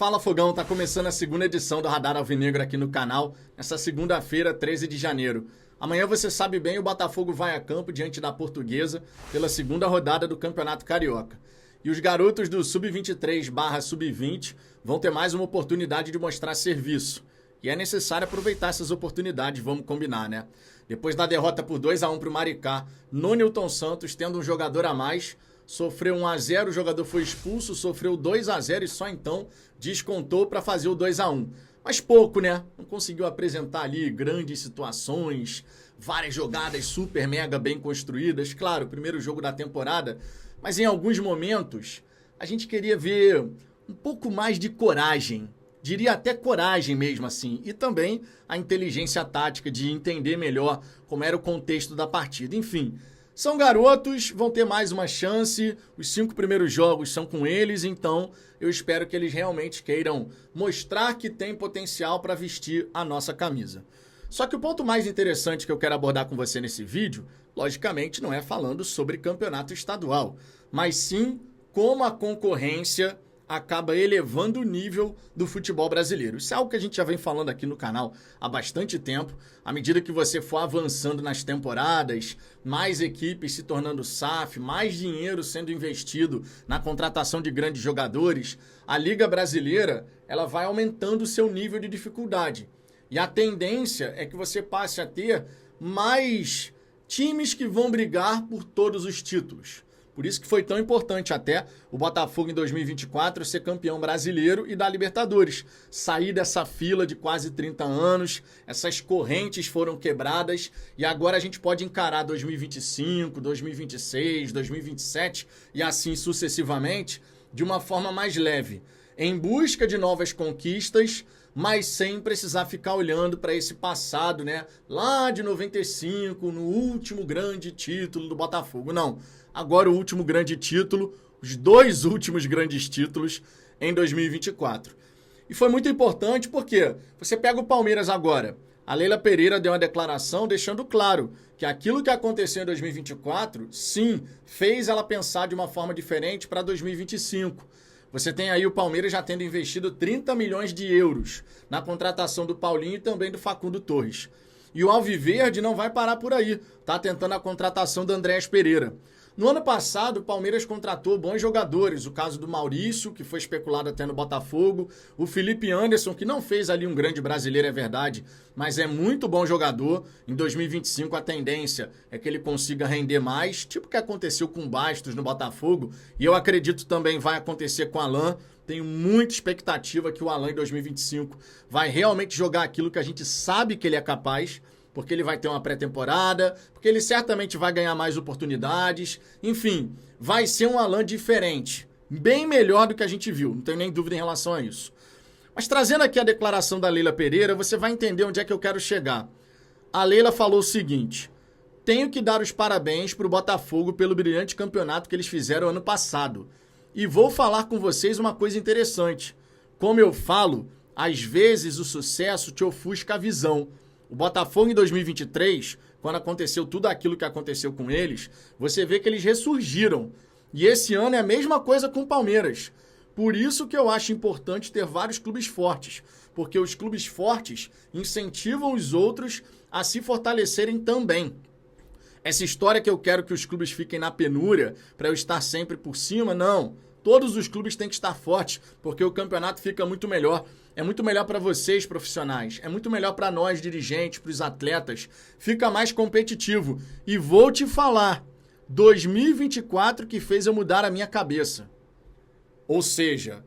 Fala Fogão, tá começando a segunda edição do Radar Alvinegro aqui no canal, nessa segunda-feira, 13 de janeiro. Amanhã você sabe bem, o Botafogo vai a campo diante da Portuguesa pela segunda rodada do Campeonato Carioca. E os garotos do Sub-23/Sub-20 vão ter mais uma oportunidade de mostrar serviço. E é necessário aproveitar essas oportunidades, vamos combinar, né? Depois da derrota por 2-1 para o Maricá, no Newton Santos, tendo um jogador a mais, sofreu 1-0, o jogador foi expulso, sofreu 2-0 e só então descontou para fazer o 2-1. Mas pouco, né? Não conseguiu apresentar ali grandes situações, várias jogadas super mega bem construídas. Claro, o primeiro jogo da temporada, mas em alguns momentos a gente queria ver um pouco mais de coragem. Diria até coragem mesmo assim. E também a inteligência tática de entender melhor como era o contexto da partida. Enfim, são garotos, vão ter mais uma chance. Os 5 primeiros jogos são com eles, então eu espero que eles realmente queiram mostrar que tem potencial para vestir a nossa camisa. Só que o ponto mais interessante que eu quero abordar com você nesse vídeo, logicamente, não é falando sobre campeonato estadual, mas sim como a concorrência acaba elevando o nível do futebol brasileiro. Isso é algo que a gente já vem falando aqui no canal há bastante tempo. À medida que você for avançando nas temporadas, mais equipes se tornando SAF, mais dinheiro sendo investido na contratação de grandes jogadores, a Liga Brasileira ela vai aumentando o seu nível de dificuldade. E a tendência é que você passe a ter mais times que vão brigar por todos os títulos. Por isso que foi tão importante até o Botafogo em 2024 ser campeão brasileiro e da Libertadores. Sair dessa fila de quase 30 anos, essas correntes foram quebradas e agora a gente pode encarar 2025, 2026, 2027 e assim sucessivamente de uma forma mais leve, em busca de novas conquistas, mas sem precisar ficar olhando para esse passado, né? Lá de 95, no último grande título do Botafogo. Não. Agora o último grande título, os 2 últimos grandes títulos em 2024. E foi muito importante porque você pega o Palmeiras agora. A Leila Pereira deu uma declaração deixando claro que aquilo que aconteceu em 2024, sim, fez ela pensar de uma forma diferente para 2025. Você tem aí o Palmeiras já tendo investido 30 milhões de euros na contratação do Paulinho e também do Facundo Torres. E o Alviverde não vai parar por aí, tá tentando a contratação do Andréas Pereira. No ano passado, o Palmeiras contratou bons jogadores, o caso do Maurício, que foi especulado até no Botafogo, o Felipe Anderson, que não fez ali um grande brasileiro, é verdade, mas é muito bom jogador. Em 2025 a tendência é que ele consiga render mais, tipo o que aconteceu com o Bastos no Botafogo, e eu acredito também vai acontecer com o Alan. Tenho muita expectativa que o Alan em 2025 vai realmente jogar aquilo que a gente sabe que ele é capaz, porque ele vai ter uma pré-temporada, porque ele certamente vai ganhar mais oportunidades. Enfim, vai ser um Alan diferente, bem melhor do que a gente viu, não tenho nem dúvida em relação a isso. Mas trazendo aqui a declaração da Leila Pereira, você vai entender onde é que eu quero chegar. A Leila falou o seguinte: tenho que dar os parabéns para o Botafogo pelo brilhante campeonato que eles fizeram ano passado. E vou falar com vocês uma coisa interessante. Como eu falo, às vezes o sucesso te ofusca a visão. O Botafogo em 2023, quando aconteceu tudo aquilo que aconteceu com eles, você vê que eles ressurgiram. E esse ano é a mesma coisa com o Palmeiras. Por isso que eu acho importante ter vários clubes fortes, porque os clubes fortes incentivam os outros a se fortalecerem também. Essa história que eu quero que os clubes fiquem na penúria para eu estar sempre por cima, não. Todos os clubes têm que estar fortes, porque o campeonato fica muito melhor. É muito melhor para vocês, profissionais. É muito melhor para nós, dirigentes, para os atletas. Fica mais competitivo. E vou te falar, 2024 que fez eu mudar a minha cabeça. Ou seja,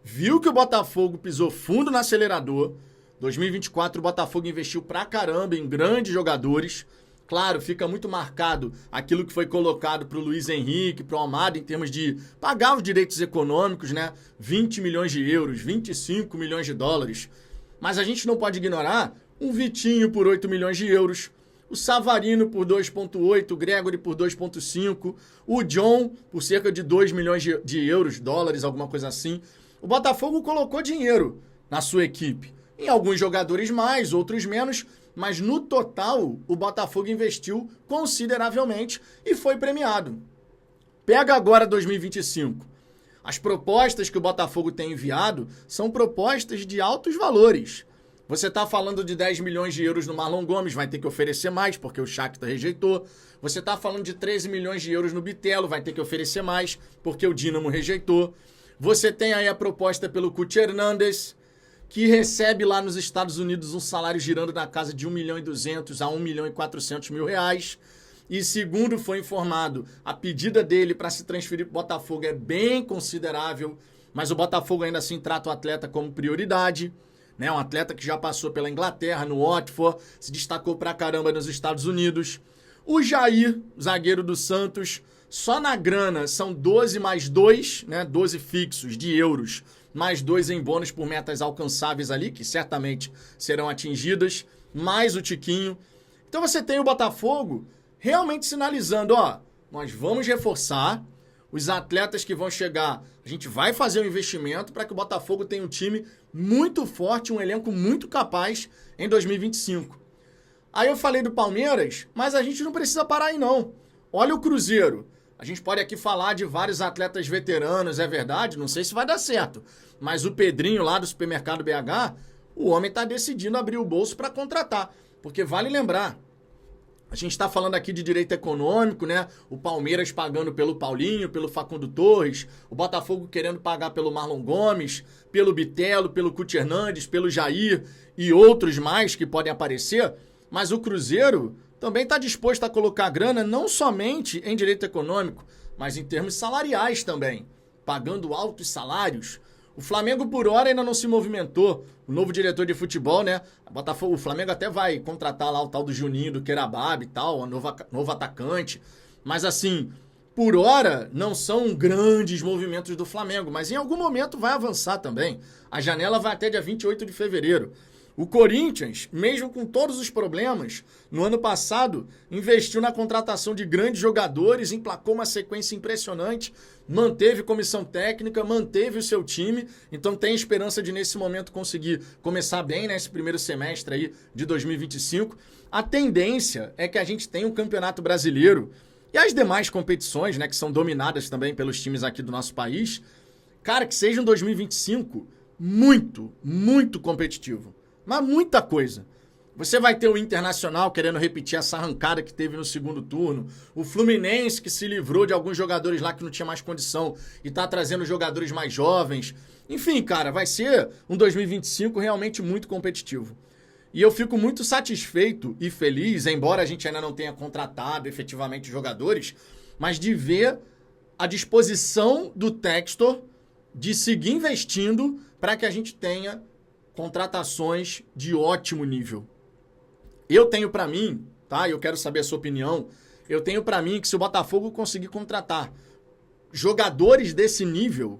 viu que o Botafogo pisou fundo no acelerador. 2024 o Botafogo investiu pra caramba em grandes jogadores. Claro, fica muito marcado aquilo que foi colocado para o Luiz Henrique, para o Almada, em termos de pagar os direitos econômicos, né? 20 milhões de euros, 25 milhões de dólares. Mas a gente não pode ignorar um Vitinho por 8 milhões de euros, o Savarino por 2,8, o Gregory por 2,5, o John por cerca de 2 milhões de euros, dólares, alguma coisa assim. O Botafogo colocou dinheiro na sua equipe. Em alguns jogadores mais, outros menos, mas no total o Botafogo investiu consideravelmente e foi premiado. Pega agora 2025. As propostas que o Botafogo tem enviado são propostas de altos valores. Você está falando de 10 milhões de euros no Marlon Gomes, vai ter que oferecer mais, porque o Shakhtar rejeitou. Você está falando de 13 milhões de euros no Bitelo, vai ter que oferecer mais, porque o Dínamo rejeitou. Você tem aí a proposta pelo Cuti Hernandes, que recebe lá nos Estados Unidos um salário girando na casa de 1 milhão e 200 a 1 milhão e 400 mil reais. E segundo foi informado, a pedida dele para se transferir para o Botafogo é bem considerável, mas o Botafogo ainda assim trata o atleta como prioridade. Né? Um atleta que já passou pela Inglaterra, no Watford, se destacou pra caramba nos Estados Unidos. O Jair, zagueiro do Santos, só na grana são 12 mais 2, né? 12 fixos de euros, mais 2 em bônus por metas alcançáveis ali, que certamente serão atingidas, mais o Tiquinho. Então você tem o Botafogo realmente sinalizando, ó, nós vamos reforçar os atletas que vão chegar, a gente vai fazer um investimento para que o Botafogo tenha um time muito forte, um elenco muito capaz em 2025. Aí eu falei do Palmeiras, mas a gente não precisa parar aí não. Olha o Cruzeiro. A gente pode aqui falar de vários atletas veteranos, é verdade, não sei se vai dar certo. Mas o Pedrinho lá do Supermercado BH, o homem está decidindo abrir o bolso para contratar. Porque vale lembrar, a gente está falando aqui de direito econômico, né? O Palmeiras pagando pelo Paulinho, pelo Facundo Torres, o Botafogo querendo pagar pelo Marlon Gomes, pelo Bitelo, pelo Cuti Hernandes, pelo Jair e outros mais que podem aparecer, mas o Cruzeiro também está disposto a colocar grana não somente em direito econômico, mas em termos salariais também, pagando altos salários. O Flamengo, por hora, ainda não se movimentou. O novo diretor de futebol, né? O Flamengo até vai contratar lá o tal do Juninho, do Queirabab e tal, o novo atacante. Mas, assim, por hora, não são grandes movimentos do Flamengo. Mas em algum momento vai avançar também. A janela vai até dia 28 de fevereiro. O Corinthians, mesmo com todos os problemas, no ano passado, investiu na contratação de grandes jogadores, emplacou uma sequência impressionante, manteve comissão técnica, manteve o seu time, então tem esperança de, nesse momento, conseguir começar bem nesse primeiro semestre aí de 2025. A tendência é que a gente tenha um campeonato brasileiro e as demais competições, né, que são dominadas também pelos times aqui do nosso país, cara, que seja um 2025 muito, muito competitivo. Mas muita coisa. Você vai ter o Internacional querendo repetir essa arrancada que teve no segundo turno. O Fluminense que se livrou de alguns jogadores lá que não tinha mais condição e tá trazendo jogadores mais jovens. Enfim, cara, vai ser um 2025 realmente muito competitivo. E eu fico muito satisfeito e feliz, embora a gente ainda não tenha contratado efetivamente jogadores, mas de ver a disposição do Textor de seguir investindo para que a gente tenha contratações de ótimo nível. Eu tenho para mim, tá? Eu quero saber a sua opinião. Eu tenho para mim que se o Botafogo conseguir contratar jogadores desse nível,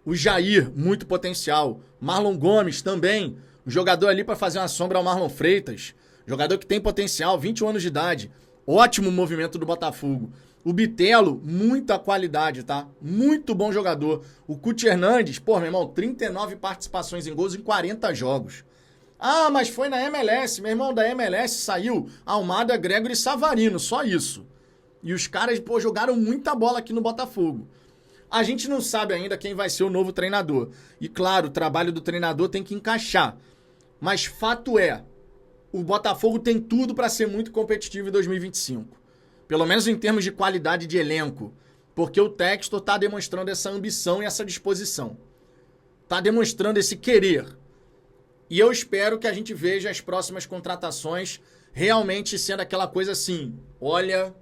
o Jair, muito potencial, Marlon Gomes também, um jogador ali para fazer uma sombra ao Marlon Freitas, jogador que tem potencial, 21 anos de idade, ótimo movimento do Botafogo. O Bitelo, muita qualidade, tá? Muito bom jogador. O Cuti Hernandes, pô, meu irmão, 39 participações em gols em 40 jogos. Ah, mas foi na MLS. Meu irmão, da MLS saiu Almada, Gregory e Savarino, só isso. E os caras, pô, jogaram muita bola aqui no Botafogo. A gente não sabe ainda quem vai ser o novo treinador. E claro, o trabalho do treinador tem que encaixar. Mas fato é, o Botafogo tem tudo para ser muito competitivo em 2025. Pelo menos em termos de qualidade de elenco. Porque o Textor está demonstrando essa ambição e essa disposição. Está demonstrando esse querer. E eu espero que a gente veja as próximas contratações realmente sendo aquela coisa assim. Olha,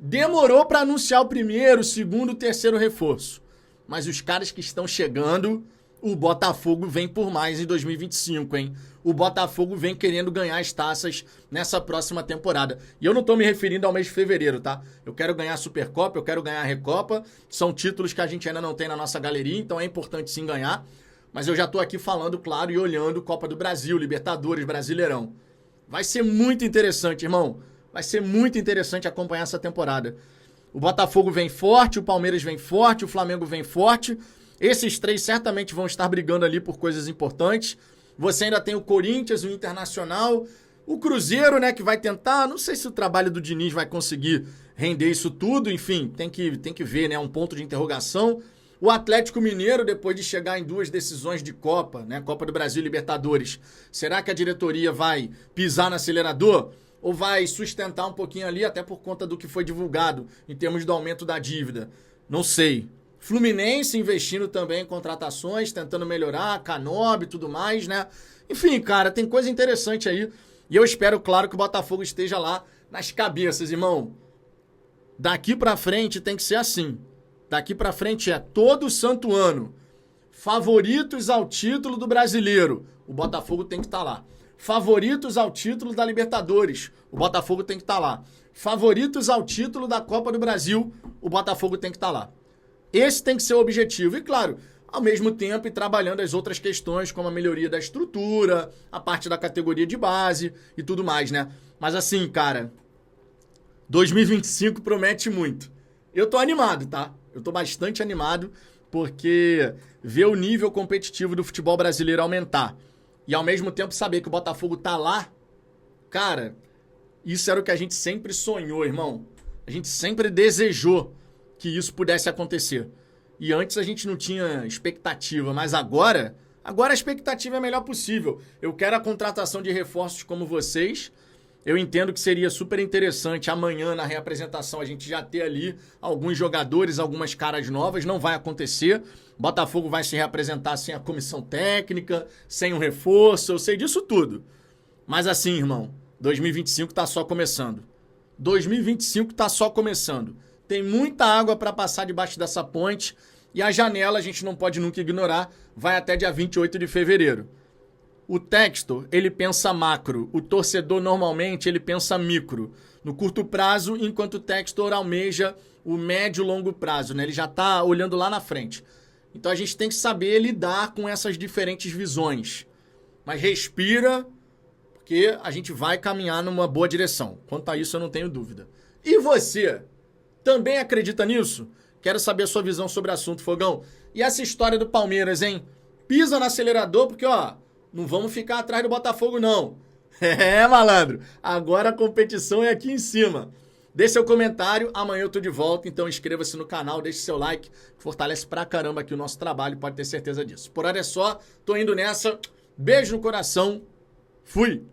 demorou para anunciar o primeiro, o segundo, o terceiro reforço. Mas os caras que estão chegando, o Botafogo vem por mais em 2025, hein? O Botafogo vem querendo ganhar as taças nessa próxima temporada. E eu não tô me referindo ao mês de fevereiro, tá? Eu quero ganhar a Supercopa, eu quero ganhar a Recopa. São títulos que a gente ainda não tem na nossa galeria, então é importante sim ganhar. Mas eu já tô aqui falando, claro, e olhando Copa do Brasil, Libertadores, Brasileirão. Vai ser muito interessante, irmão. Vai ser muito interessante acompanhar essa temporada. O Botafogo vem forte, o Palmeiras vem forte, o Flamengo vem forte. Esses três certamente vão estar brigando ali por coisas importantes. Você ainda tem o Corinthians, o Internacional, o Cruzeiro, né, que vai tentar. Não sei se o trabalho do Diniz vai conseguir render isso tudo. Enfim, tem que ver, né, um ponto de interrogação. O Atlético Mineiro, depois de chegar em 2 decisões de Copa, né? Copa do Brasil e Libertadores, será que a diretoria vai pisar no acelerador? Ou vai sustentar um pouquinho ali, até por conta do que foi divulgado em termos do aumento da dívida? Não sei. Fluminense investindo também em contratações, tentando melhorar, Canobi e tudo mais, né? Enfim, cara, tem coisa interessante aí. E eu espero, claro, que o Botafogo esteja lá nas cabeças, irmão. Daqui pra frente tem que ser assim. Daqui pra frente é todo santo ano. Favoritos ao título do Brasileiro. O Botafogo tem que estar lá. Favoritos ao título da Libertadores. O Botafogo tem que estar lá. Favoritos ao título da Copa do Brasil. O Botafogo tem que estar lá. Esse tem que ser o objetivo. E, claro, ao mesmo tempo ir trabalhando as outras questões, como a melhoria da estrutura, a parte da categoria de base e tudo mais, né? Mas assim, cara, 2025 promete muito. Eu tô animado, tá? Eu tô bastante animado porque ver o nível competitivo do futebol brasileiro aumentar e ao mesmo tempo saber que o Botafogo tá lá, cara, isso era o que a gente sempre sonhou, irmão. A gente sempre desejou que isso pudesse acontecer. E antes a gente não tinha expectativa, mas agora a expectativa é a melhor possível. Eu quero a contratação de reforços como vocês. Eu entendo que seria super interessante amanhã na reapresentação a gente já ter ali alguns jogadores, algumas caras novas. Não vai acontecer. Botafogo vai se reapresentar sem a comissão técnica, sem um reforço, eu sei disso tudo. Mas assim, irmão, 2025 tá só começando. 2025 tá só começando. Tem muita água para passar debaixo dessa ponte e a janela, a gente não pode nunca ignorar, vai até dia 28 de fevereiro. O Textor, ele pensa macro. O torcedor, normalmente, ele pensa micro. No curto prazo, enquanto o Textor almeja o médio e longo prazo, né? Ele já está olhando lá na frente. Então, a gente tem que saber lidar com essas diferentes visões. Mas respira, porque a gente vai caminhar numa boa direção. Quanto a isso, eu não tenho dúvida. E você? Também acredita nisso? Quero saber a sua visão sobre o assunto, Fogão. E essa história do Palmeiras, hein? Pisa no acelerador, porque, ó, não vamos ficar atrás do Botafogo, não. É, malandro. Agora a competição é aqui em cima. Deixe seu comentário, amanhã eu tô de volta, então inscreva-se no canal, deixe seu like, fortalece pra caramba aqui o nosso trabalho, pode ter certeza disso. Por hora é só, tô indo nessa. Beijo no coração. Fui!